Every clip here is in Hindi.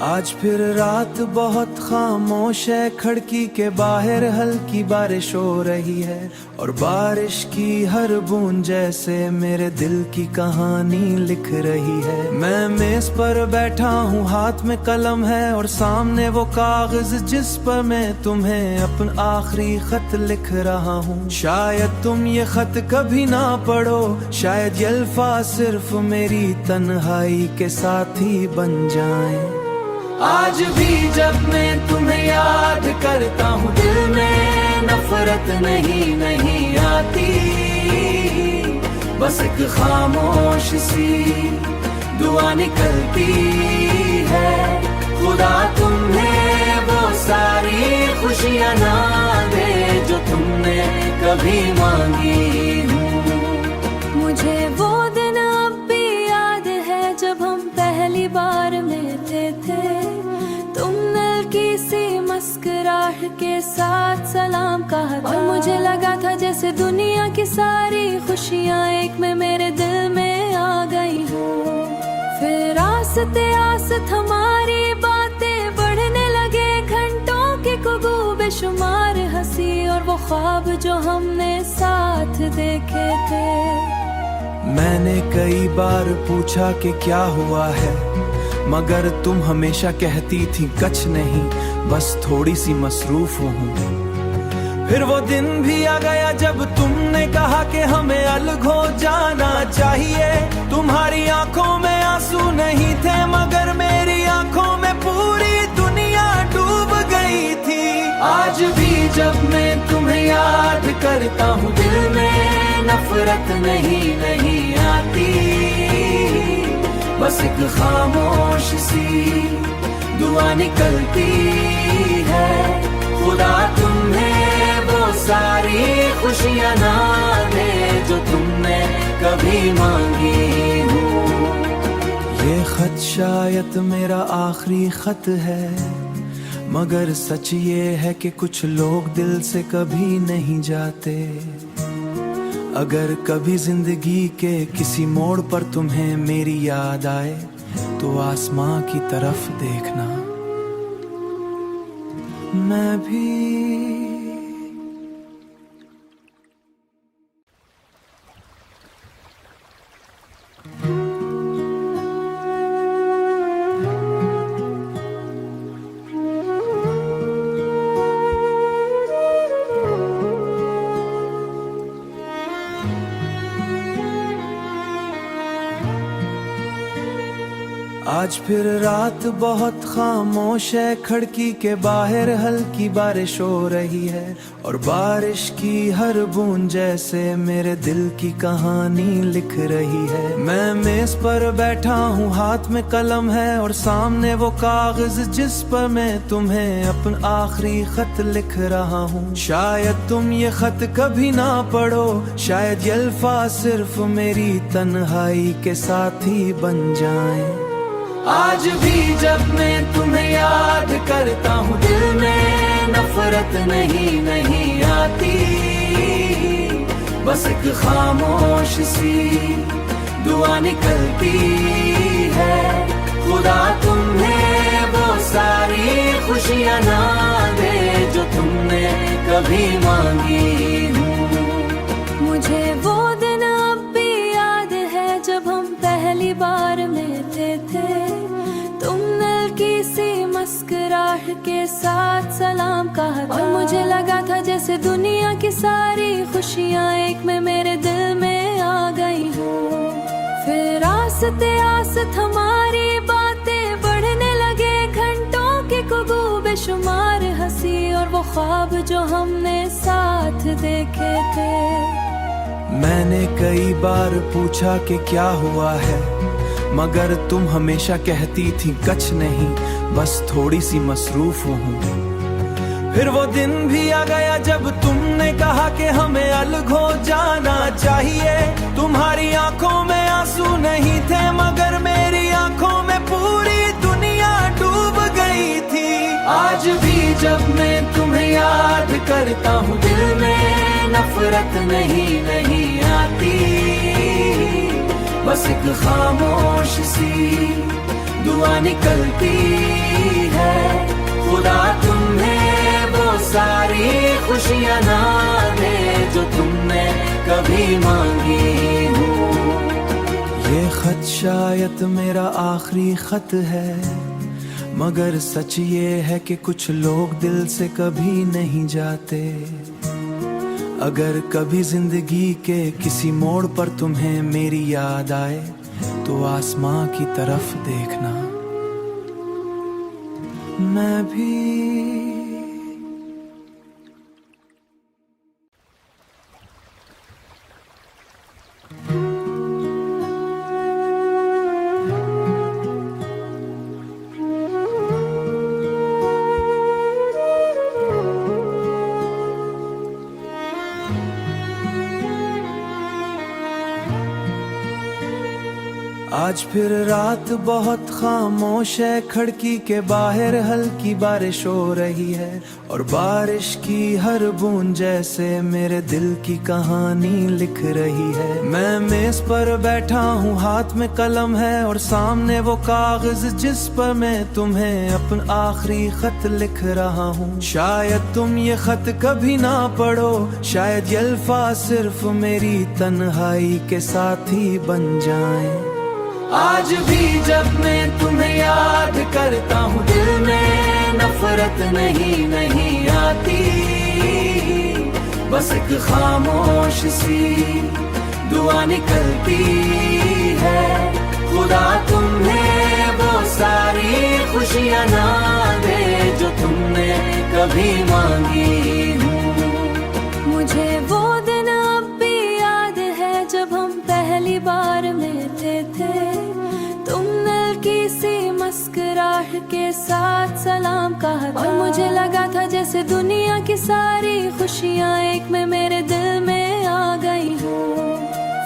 आज फिर रात बहुत खामोश है, खिड़की के बाहर हल्की बारिश हो रही है और बारिश की हर बूंद जैसे मेरे दिल की कहानी लिख रही है। मैं मेज पर बैठा हूँ, हाथ में कलम है और सामने वो कागज जिस पर मैं तुम्हें अपना आखिरी खत लिख रहा हूँ। शायद तुम ये खत कभी ना पढ़ो, शायद ये अल्फाज सिर्फ मेरी तन्हाई के साथी बन जाएं। आज भी जब मैं तुम्हें याद करता हूँ, दिल में नफरत नहीं आती, बस एक खामोश सी दुआ निकलती है। खुदा तुम्हें वो सारी खुशियाँ ना दे जो तुमने कभी मांगी हूँ। मुझे वो दिन अब भी याद है जब हम पहली बार मिले थे। तुमने किसी मुस्कुराहट के साथ सलाम कहा था और मुझे लगा था जैसे दुनिया की सारी खुशियाँ एक में मेरे दिल में आ गई हूँ। फिर आस्ते आस्ते हमारी बातें बढ़ने लगे, घंटों की गुगू बेशुमार हंसी और वो ख्वाब जो हमने साथ देखे थे। मैंने कई बार पूछा कि क्या हुआ है, मगर तुम हमेशा कहती थी कुछ नहीं, बस थोड़ी सी मसरूफ हूँ। फिर वो दिन भी आ गया जब तुमने कहा कि हमें अलग हो जाना चाहिए। तुम्हारी आंखों में आंसू नहीं थे, मगर मेरी आंखों में पूरी दुनिया डूब गई थी। आज भी जब मैं तुम्हें याद करता हूँ, दिल में नफरत नहीं आती, बस एक खामोश सी दुआ निकलती है। खुदा तुम्हें वो सारी खुशियाँ ना दे जो तुमने कभी मांगी हूँ। ये खत शायद मेरा आखिरी खत है, मगर सच ये है कि कुछ लोग दिल से कभी नहीं जाते। अगर कभी जिंदगी के किसी मोड़ पर तुम्हें मेरी याद आए तो आसमां की तरफ देखना। मैं भी आज फिर रात बहुत खामोश है, खिड़की के बाहर हल्की बारिश हो रही है और बारिश की हर बूंद जैसे मेरे दिल की कहानी लिख रही है। मैं मेज पर बैठा हूँ, हाथ में कलम है और सामने वो कागज जिस पर मैं तुम्हें अपना आखिरी खत लिख रहा हूँ। शायद तुम ये खत कभी ना पढ़ो, शायद ये अल्फाज सिर्फ मेरी तन्हाई के साथी बन जाएं। आज भी जब मैं तुम्हें याद करता हूँ, दिल में नफरत नहीं आती, बस एक खामोश सी दुआ निकलती है। खुदा तुम्हें वो सारी खुशियाँ ना दे जो तुमने कभी मांगी हूँ। मुझे वो दिन अब भी याद है जब हम पहली बार मिले थे। तुमने किसी मुस्कुराहट के साथ सलाम कहा था और मुझे लगा था जैसे दुनिया की सारी खुशियाँ एक में मेरे दिल में आ गई हूँ। फिर आस्ते आस्ते हमारी बातें बढ़ने लगे, घंटों की गुगू बेशुमार हंसी और वो ख्वाब जो हमने साथ देखे थे। मैंने कई बार पूछा कि क्या हुआ है, मगर तुम हमेशा कहती थी कुछ नहीं, बस थोड़ी सी मसरूफ हूँ। फिर वो दिन भी आ गया जब तुमने कहा कि हमें अलग हो जाना चाहिए। तुम्हारी आंखों में आंसू नहीं थे, मगर मेरी आंखों करता हूँ दिल में नफरत नहीं नहीं आती, बस एक खामोश सी दुआ निकलती है, खुदा तुम्हें वो सारी खुशियाँ ना दे जो तुमने कभी मांगी हो। ये खत शायद मेरा आखिरी खत है, मगर सच ये है कि कुछ लोग दिल से कभी नहीं जाते। अगर कभी जिंदगी के किसी मोड़ पर तुम्हें मेरी याद आए तो आसमां की तरफ देखना, मैं भी आज फिर रात बहुत खामोश है, खिड़की के बाहर हल्की बारिश हो रही है और बारिश की हर बूंद जैसे मेरे दिल की कहानी लिख रही है। मैं मेज पर बैठा हूँ, हाथ में कलम है और सामने वो कागज जिस पर मैं तुम्हें अपना आखिरी खत लिख रहा हूँ। शायद तुम ये खत कभी ना पढ़ो, शायद ये अल्फाज सिर्फ मेरी तन्हाई के साथी बन जाएं। आज भी जब मैं तुम्हें याद करता हूँ दिल में नफरत नहीं नहीं आती, बस एक खामोश सी दुआ निकलती है, खुदा तुम्हें वो सारी खुशियाँ ना दे जो तुमने कभी मांगी हो। मुझे वो दिन अब भी याद है जब हम पहली बार मिले थे, तुमने किसी मुस्कुराहट के साथ सलाम कहा था और मुझे लगा था जैसे दुनिया की सारी खुशियाँ एक में मेरे दिल में आ गई हो।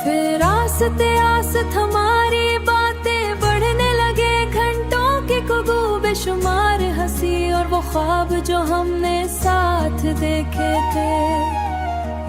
फिर आस्ते आस्ते हमारी बातें बढ़ने लगे, घंटों की गुगू बेशुमार हंसी और वो ख्वाब जो हमने साथ देखे थे।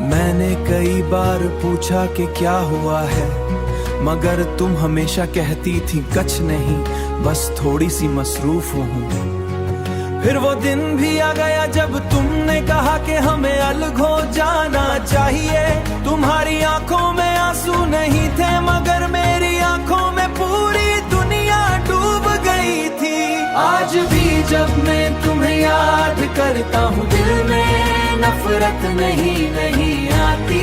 मैंने कई बार पूछा कि क्या हुआ है, मगर तुम हमेशा कहती थी कुछ नहीं, बस थोड़ी सी मसरूफ हूँ। फिर वो दिन भी आ गया जब तुमने कहा कि हमें अलग हो जाना चाहिए। तुम्हारी आंखों में आंसू नहीं थे, मगर मेरी आंखों में पूरी दुनिया डूब गई थी। आज भी जब मैं तुम्हें याद करता हूँ दिल में नफरत नहीं नहीं आती,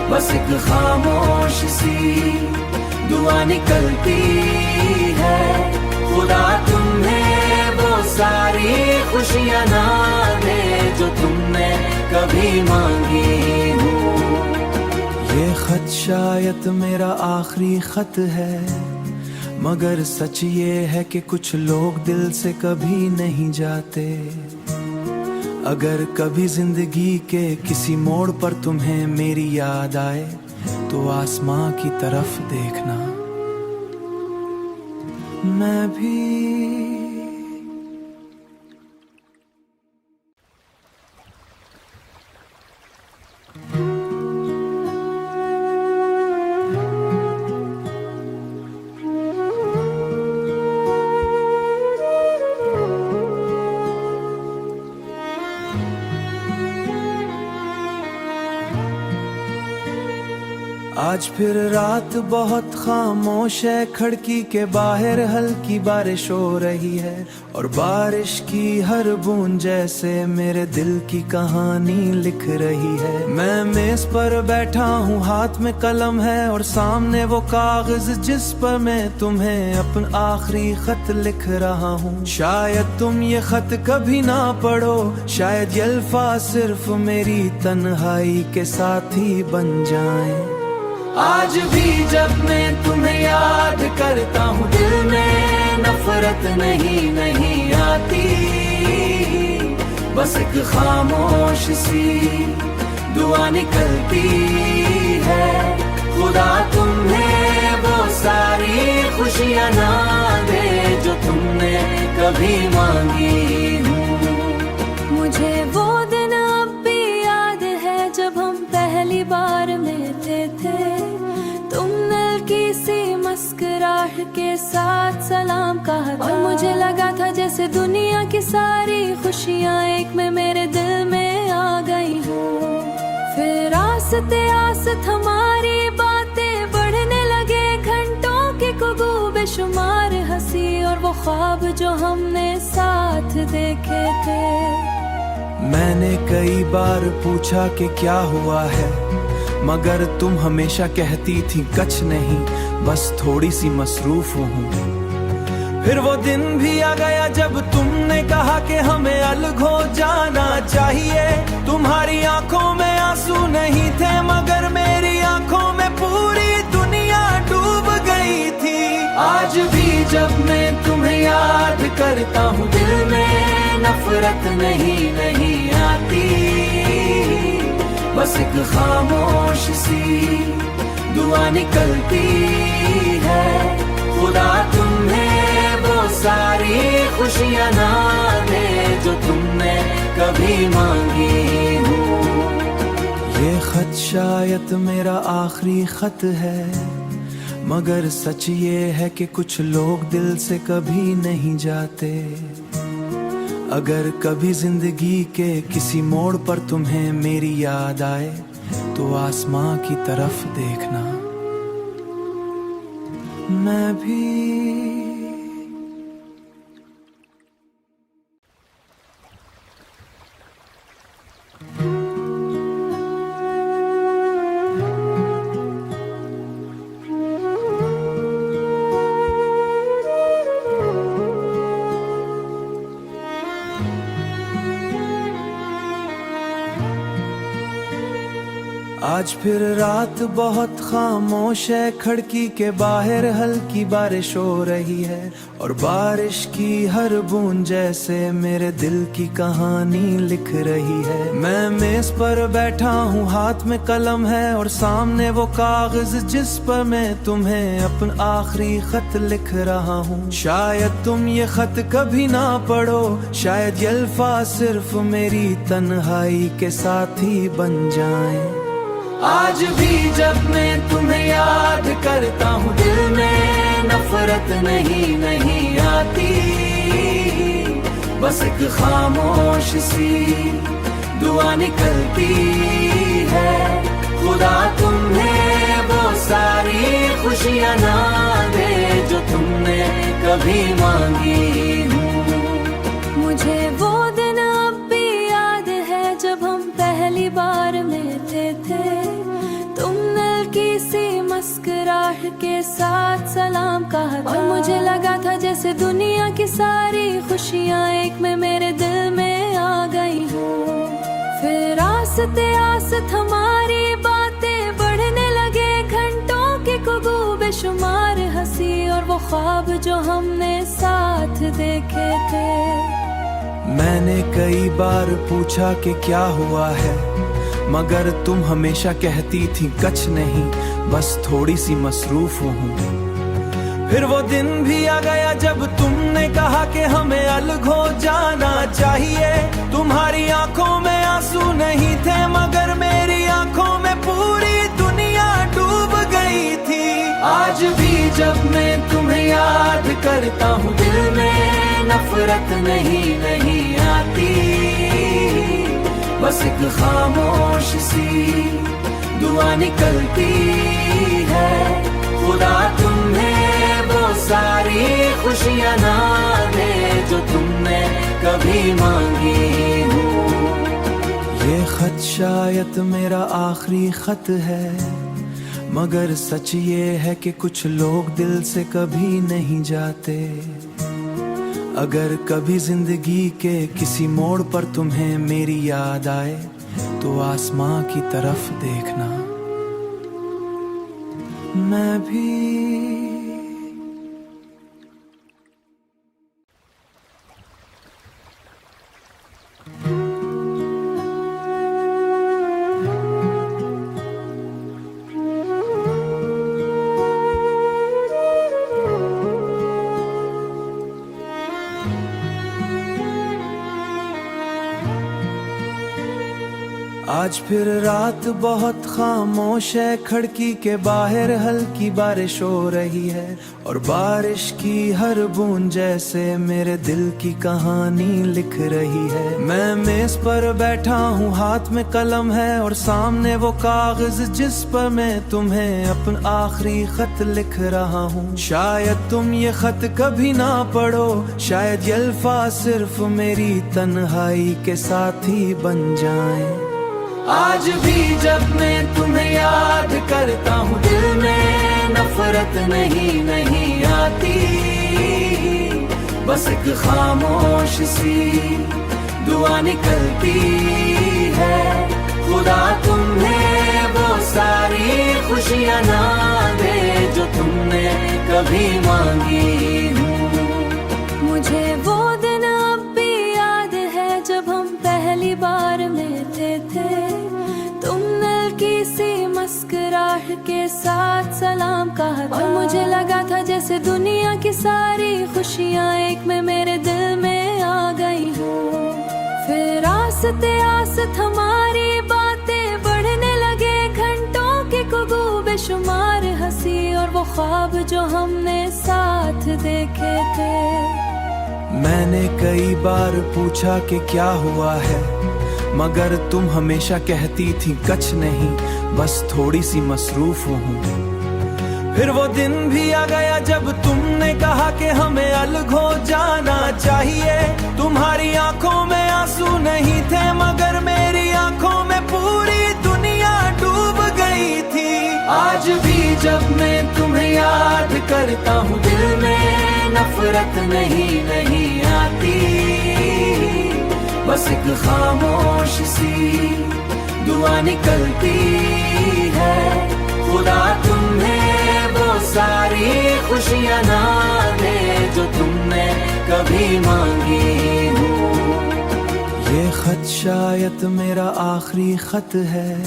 बस एक खामोश सी दुआ निकलती है, खुदा तुम्हें वो सारी खुशियाँ ना दे जो तुमने कभी मांगी हो। ये खत शायद मेरा आखिरी खत है, मगर सच ये है कि कुछ लोग दिल से कभी नहीं जाते। अगर कभी जिंदगी के किसी मोड़ पर तुम्हें मेरी याद आए तो आसमां की तरफ देखना, मैं भी आज फिर रात बहुत खामोश है, खिड़की के बाहर हल्की बारिश हो रही है और बारिश की हर बूंद जैसे मेरे दिल की कहानी लिख रही है। मैं मेज पर बैठा हूँ, हाथ में कलम है और सामने वो कागज जिस पर मैं तुम्हें अपना आखिरी खत लिख रहा हूँ। शायद तुम ये खत कभी ना पढ़ो, शायद ये अल्फाज सिर्फ मेरी तन्हाई के साथी बन जाएं। आज भी जब मैं तुम्हें याद करता हूँ दिल में नफरत नहीं नहीं आती, बस एक खामोश सी दुआ निकलती है, खुदा तुम्हें वो सारी खुशियाँ ना दे जो तुमने कभी मांगी हो। मुझे वो के साथ सलाम कहा था। और मुझे लगा था जैसे दुनिया की सारी खुशियाँ एक में मेरे दिल में आ गई हूँ। फिर आस्ते आस्ते हमारी बातें बढ़ने लगे, घंटों के कुगू बेशुमार हंसी और वो ख्वाब जो हमने साथ देखे थे। मैंने कई बार पूछा कि क्या हुआ है, मगर तुम हमेशा कहती थी कुछ नहीं, बस थोड़ी सी मसरूफ हूँ। फिर वो दिन भी आ गया जब तुमने कहा कि हमें अलग हो जाना चाहिए। तुम्हारी आंखों में आंसू नहीं थे, मगर मेरी आंखों में पूरी दुनिया डूब गई थी। आज भी जब मैं तुम्हें याद करता हूँ, दिल में नफरत नहीं आती, बस एक खामोश सी दुआ निकलती है। खुदा तुम्हें वो सारी खुशियाँ ना दे जो तुमने कभी मांगी हो। ये खत शायद मेरा आखिरी खत है, मगर सच ये है कि कुछ लोग दिल से कभी नहीं जाते। अगर कभी जिंदगी के किसी मोड़ पर तुम्हें मेरी याद आए, तो आसमां की तरफ देखना। मैं भी आज फिर रात बहुत खामोश है, खिड़की के बाहर हल्की बारिश हो रही है, और बारिश की हर बूंद जैसे मेरे दिल की कहानी लिख रही है। मैं मेज पर बैठा हूँ, हाथ में कलम है और सामने वो कागज जिस पर मैं तुम्हें अपना आखिरी खत लिख रहा हूँ। शायद तुम ये खत कभी ना पढ़ो, शायद ये अल्फाज सिर्फ मेरी तन्हाई के साथी बन जाएं। आज भी जब मैं तुम्हें याद करता हूँ, दिल में नफरत नहीं आती, बस एक खामोश सी दुआ निकलती है। खुदा तुम्हें वो सारी खुशियाँ ना दे जो तुमने कभी मांगी हूँ। मुझे वो दिन अब भी याद है जब हम पहली बार मिलते थे। तुमने किसी मुस्कुराहट के साथ सलाम कहा था। और मुझे लगा था जैसे दुनिया की सारी खुशियाँ एक में मेरे दिल में आ गई हूँ। फिर आस्ते आस्ते हमारी बातें बढ़ने लगे, घंटों के कुगू बेशुमार हंसी और वो ख्वाब जो हमने साथ देखे थे। मैंने कई बार पूछा कि क्या हुआ है, मगर तुम हमेशा कहती थी कुछ नहीं, बस थोड़ी सी मसरूफ हूँ। फिर वो दिन भी आ गया जब तुमने कहा कि हमें अलग हो जाना चाहिए। तुम्हारी आंखों में आंसू नहीं थे, मगर मेरी आंखों में पूरी दुनिया डूब गई थी। आज भी जब मैं तुम्हें याद करता हूँ, दिल में नफरत नहीं आती, बस एक खामोश सी दुआ निकलती है। खुदा तुम्हें वो सारी खुशियाँ ना दे जो तुमने कभी मांगी हो। ये खत शायद मेरा आखिरी खत है, मगर सच ये है कि कुछ लोग दिल से कभी नहीं जाते। अगर कभी जिंदगी के किसी मोड़ पर तुम्हें मेरी याद आए, तो आसमां की तरफ देखना। मैं भी आज फिर रात बहुत खामोश है, खिड़की के बाहर हल्की बारिश हो रही है और बारिश की हर बूंद जैसे मेरे दिल की कहानी लिख रही है। मैं मेज पर बैठा हूँ, हाथ में कलम है और सामने वो कागज जिस पर मैं तुम्हें अपना आखिरी खत लिख रहा हूँ। शायद तुम ये खत कभी ना पढ़ो, शायद ये अल्फाज सिर्फ मेरी तन्हाई के साथी बन जाएं। आज भी जब मैं तुम्हें याद करता हूँ, दिल में नफरत नहीं आती, बस एक खामोश सी दुआ निकलती है। खुदा तुम्हें वो सारी खुशियाँ ना दे जो तुमने कभी मांगी हूँ। मुझे वो दिन अब भी याद है जब हम पहली बार मिलते थे। तुमने हल्की सी मुस्कुराहट के साथ सलाम कहा और मुझे लगा था जैसे दुनिया की सारी खुशियाँ एक में मेरे दिल में आ गई हूँ। फिर आस्ते आस्ते हमारी बातें बढ़ने लगे, घंटों के गुगू बेशुमार हंसी और वो ख्वाब जो हमने साथ देखे थे। मैंने कई बार पूछा कि क्या हुआ है, मगर तुम हमेशा कहती थी कुछ नहीं, बस थोड़ी सी मसरूफ हूँ। फिर वो दिन भी आ गया जब तुमने कहा कि हमें अलग हो जाना चाहिए। तुम्हारी आंखों में आंसू नहीं थे, मगर मेरी आंखों में पूरी दुनिया डूब गई थी। आज भी जब मैं तुम्हें याद करता हूँ, दिल में नफरत नहीं आती, बस एक खामोश सी दुआ निकलती है। खुदा तुम्हें वो सारी खुशियाँ ना दे जो तुमने कभी मांगी हूँ। ये खत शायद मेरा आखिरी खत है,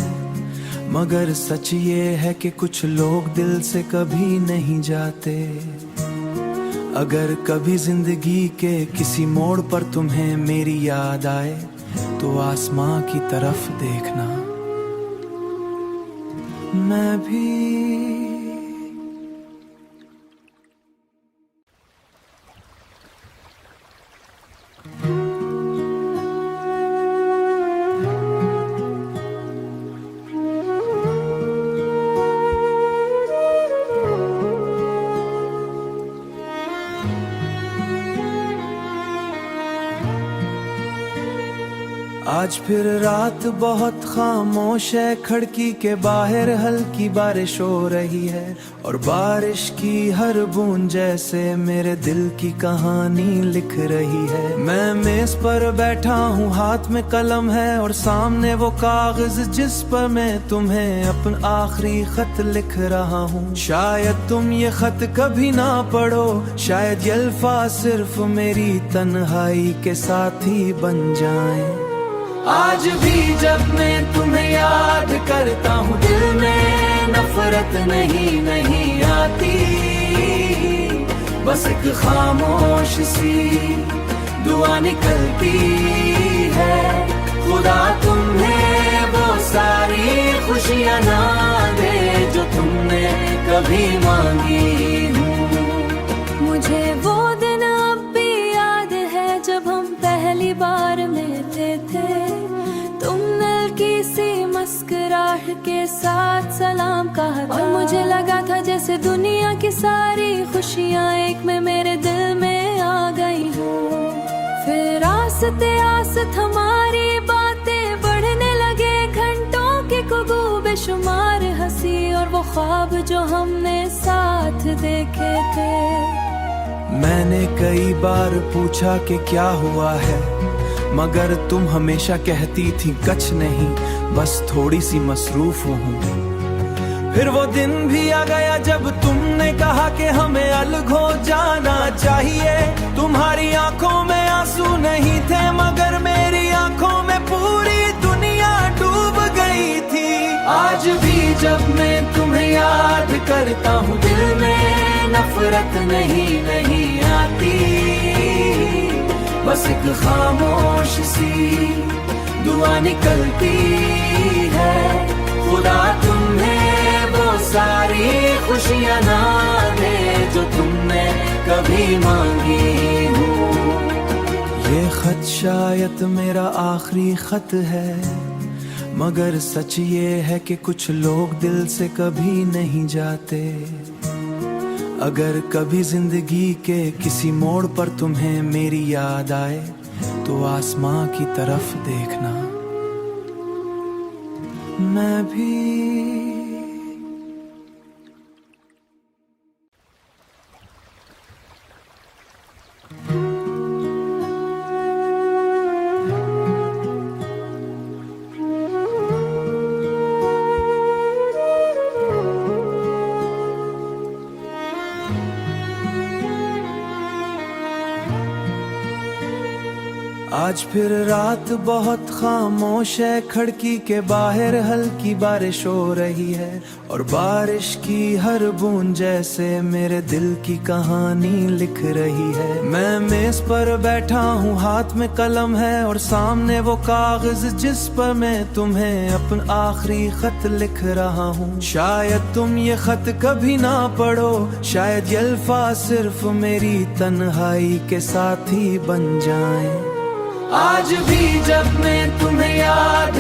मगर सच ये है कि कुछ लोग दिल से कभी नहीं जाते। अगर कभी जिंदगी के किसी मोड़ पर तुम्हें मेरी याद आए तो आसमां की तरफ देखना। मैं भी आज फिर रात बहुत खामोश है, खिड़की के बाहर हल्की बारिश हो रही है और बारिश की हर बूंद जैसे मेरे दिल की कहानी लिख रही है। मैं मेज पर बैठा हूँ, हाथ में कलम है और सामने वो कागज जिस पर मैं तुम्हें अपना आखिरी खत लिख रहा हूँ। शायद तुम ये खत कभी ना पढ़ो, शायद ये अल्फाज सिर्फ मेरी तन्हाई के साथी बन जाएं। आज भी जब मैं तुम्हें याद करता हूँ, दिल में नफरत नहीं आती, बस एक खामोश सी दुआ निकलती है। खुदा तुम्हें वो सारी खुशियाँ ना दे जो तुमने कभी मांगी हूँ। मुझे वो दिन अब भी याद है जब हम पहली बार मिलते थे। तुमने हल्की सी मुस्कुराहट के साथ सलाम कहा और मुझे लगा था जैसे दुनिया की सारी खुशियाँ एक में मेरे दिल में आ गई हूँ। फिर आस्ते आस्ते हमारी बातें बढ़ने लगे, घंटों के गुगू बेशुमार हंसी और वो ख्वाब जो हमने साथ देखे थे। मैंने कई बार पूछा कि क्या हुआ है, मगर तुम हमेशा कहती थी कुछ नहीं, बस थोड़ी सी मसरूफ हूँ। फिर वो दिन भी आ गया जब तुमने कहा कि हमें अलग हो जाना चाहिए। तुम्हारी आंखों में आंसू नहीं थे, मगर मेरी आंखों में पूरी दुनिया डूब गई थी। आज भी जब मैं तुम्हें याद करता हूँ, दिल में नफरत नहीं आती, बस एक खामोश सी दुआ निकलती है। खुदा तुम्हें वो सारी खुशियाँ ना दे जो तुमने कभी मांगी हो। ये खत शायद मेरा आखिरी खत है, मगर सच ये है कि कुछ लोग दिल से कभी नहीं जाते। अगर कभी जिंदगी के किसी मोड़ पर तुम्हें मेरी याद आए तो आसमां की तरफ देखना, मैं भी आज फिर रात बहुत खामोश है, खिड़की के बाहर हल्की बारिश हो रही है और बारिश की हर बूंद जैसे मेरे दिल की कहानी लिख रही है। मैं मेज पर बैठा हूँ, हाथ में कलम है और सामने वो कागज जिस पर मैं तुम्हें अपना आखिरी खत लिख रहा हूँ। शायद तुम ये खत कभी ना पढ़ो, शायद ये अल्फाज सिर्फ मेरी तन्हाई के साथी बन जाएं। आज भी जब मैं तुम्हें याद